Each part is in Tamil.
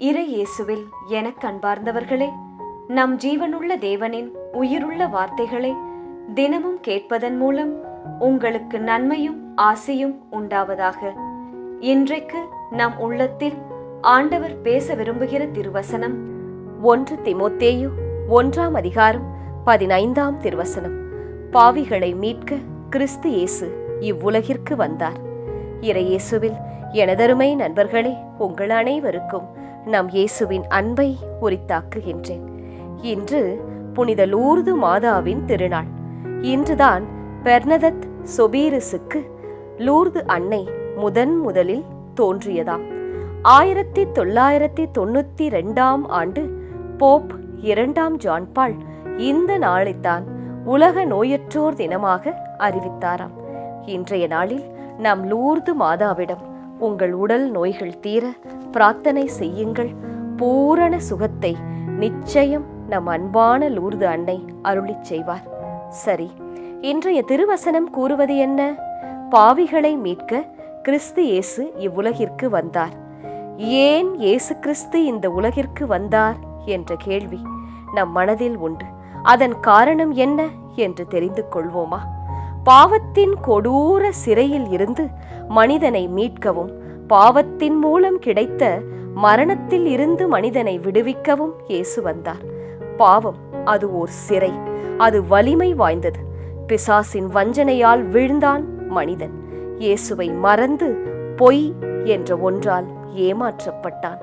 இறை இயேசுவில் எனக் அன்பார்ந்தவர்களே, நம் ஜீவனுள்ள தேவனின் உயிருள்ள வார்த்தைகளை தினமும் கேட்பதன் மூலம் உங்களுக்கு நன்மையும் ஆசையும் உண்டாவதாக. இன்றைக்கு நம் உள்ளத்தில் ஆண்டவர் பேச விரும்புகிற திருவசனம் 1 தீமோத்தேயு 1 அதிகாரம் 15 திருவசனம். பாவிகளை மீட்க கிறிஸ்து இயேசு இவ்வுலகிற்கு வந்தார். இறை இயேசுவில் எனதருமை நண்பர்களே, உங்கள் அனைவருக்கும் நம் இயேசுவின் அன்பை உரித்தாக்குகின்றேன். இன்று புனித லூர்து மாதாவின் திருநாள். இன்றுதான் பெர்னதத் சொபீருசுக்கு லூர்து அன்னை முதலில் தோன்றியதாம். 1992 ஆண்டு போப் 2 ஜான் பால் இந்த நாளைத்தான் உலக நோயற்றோர் தினமாக அறிவித்தாராம். இன்றைய நாளில் நம் லூர்து மாதாவிடம் உங்கள் உடல் நோய்கள் தீர பிரார்த்தனை செய்யுங்கள். பூரண சுகத்தை நிச்சயம் நம் அன்பான லூர்து அன்னை அருளிச் செய்வார். சரி, இன்றைய திருவசனம் கூறுவது என்ன? பாவிகளை மீட்க கிறிஸ்து இயேசு இவ்வுலகிற்கு வந்தார். ஏன் இயேசு கிறிஸ்து இந்த உலகிற்கு வந்தார் என்ற கேள்வி நம் மனதில் உண்டு. அதன் காரணம் என்ன என்று தெரிந்து கொள்வோமா? பாவத்தின் கொடூர சிறையில் இருந்து மனிதனை மீட்கவும், பாவத்தின் மூலம் கிடைத்த மரணத்தில் இருந்து மனிதனை விடுவிக்கவும் இயேசு வந்தார். பாவம் அது ஓர் சிறை, அது வலிமை வாய்ந்தது. பிசாசின் வஞ்சனையால் வீழ்ந்தான் மனிதன். இயேசுவை மறந்து பொய் என்ற ஒன்றால் ஏமாற்றப்பட்டான்.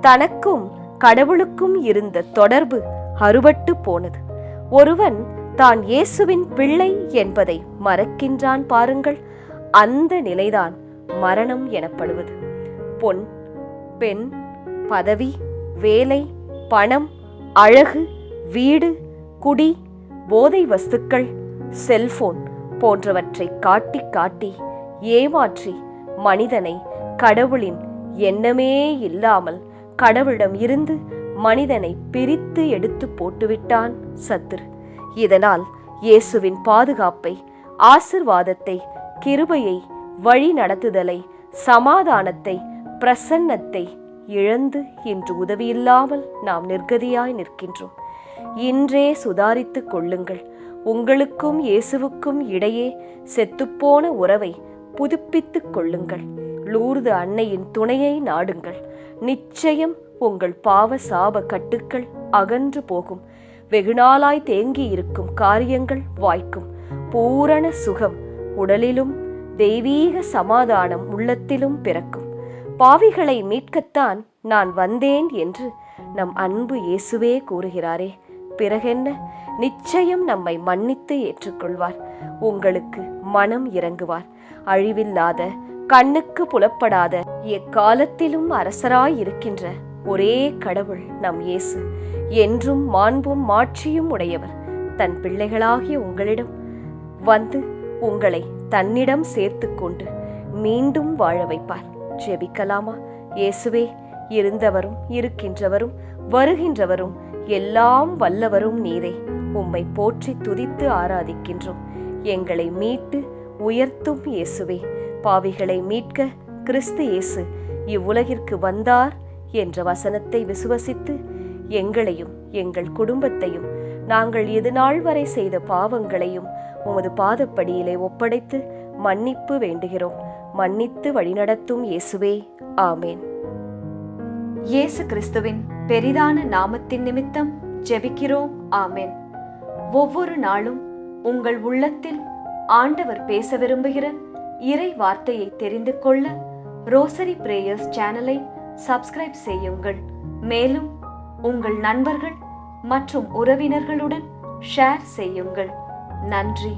தனக்கும் கடவுளுக்கும் இருந்த தொடர்பு அறுபட்டு போனது. ஒருவன் தான் இயேசுவின் பிள்ளை என்பதை மறக்கின்றான் பாருங்கள். அந்த நிலைதான் மரணம் எனப்படுவது. பொன், பெண், பதவி, வேலை, பணம், அழகு, வீடு, குடி, போதை வஸ்துக்கள், செல்போன் போன்றவற்றை காட்டி காட்டி ஏமாற்றி மனிதனை கடவுளின் எண்ணமே இல்லாமல் கடவுளிடம் இருந்து மனிதனை பிரித்து எடுத்து போட்டுவிட்டான் சத்துரு. இதனால் இயேசுவின் பாதுகாப்பை, ஆசிர்வாதத்தை, கிருபையை, வழி நடத்துதலை, சமாதானத்தை, பிரசன்னத்தை இழந்து இன்று உதவியில்லாமல் நாம் நிர்கதியாய் நிற்கின்றோம். இன்றே சுதாரித்துக் கொள்ளுங்கள். உங்களுக்கும் இயேசுவுக்கும் இடையே செத்துப்போன உறவை புதுப்பித்துக் கொள்ளுங்கள். லூர்து அன்னையின் துணையை நாடுங்கள். நிச்சயம் உங்கள் பாவ சாப கட்டுக்கள் அகன்று போகும். வெகுநாளாய் தேங்கி இருக்கும் காரியங்கள் வாய்க்கும். பூரண சுகம் உடலிலும் தெய்வீக சமாதானம் உள்ளத்திலும் பிறக்கும். பாவிகளை மீட்கத்தான் நான் வந்தேன் என்று நம் அன்பு இயேசுவே கூறுகிறாரே. பிறகென்ன? நிச்சயம் நம்மை மன்னித்து ஏற்றுக்கொள்வார். உங்களுக்கு மனம் இறங்குவார். அழிவில்லாத, கண்ணுக்கு புலப்படாத, எக்காலத்திலும் அரசராய் இருக்கின்ற ஒரே கடவுள் நம் இயேசு. என்றும் மாண்பும் மாட்சியும் உடையவர். தன் பிள்ளைகளாகிய உங்களிடம் வந்து உங்களை தன்னிடம் சேர்த்து கொண்டு மீண்டும் வாழ வைப்பார். ஜெபிக்கலாமா? இயேசுவே, இருந்தவரும் இருக்கின்றவரும் வருகின்றவரும் எல்லாம் வல்லவரும் நீரே. உம்மை போற்றி துதித்து ஆராதிக்கின்றோம். எங்களை மீட்டு உயர்த்தும் இயேசுவே, பாவிகளை மீட்க கிறிஸ்து இயேசு இவ்வுலகிற்கு வந்தார் என்ற வசனத்தை விசுவசித்து எங்களையும் எங்கள் குடும்பத்தையும் நாங்கள் இதுநாள் வரை செய்த பாவங்களையும் உமது பாதப்படியிலே ஒப்படைத்து மன்னிப்பு வேண்டுகிறோம். மன்னித்து வழிநடத்தும் இயேசுவே, ஆமேன். இயேசு கிறிஸ்துவின் பெரிதான நாமத்தின் நிமித்தம் ஜெபிக்கிறோம். ஆமேன். ஒவ்வொரு நாளும் உங்கள் உள்ளத்தில் ஆண்டவர் பேச விரும்புகிற இறை வார்த்தையை தெரிந்து கொள்ள ரோசரி பிரேயர்ஸ் சேனலை சப்ஸ்கிரைப் செய்யுங்கள். மேலும் உங்கள் நண்பர்கள் மற்றும் உறவினர்களுடன் ஷேர் செய்யுங்கள். நன்றி.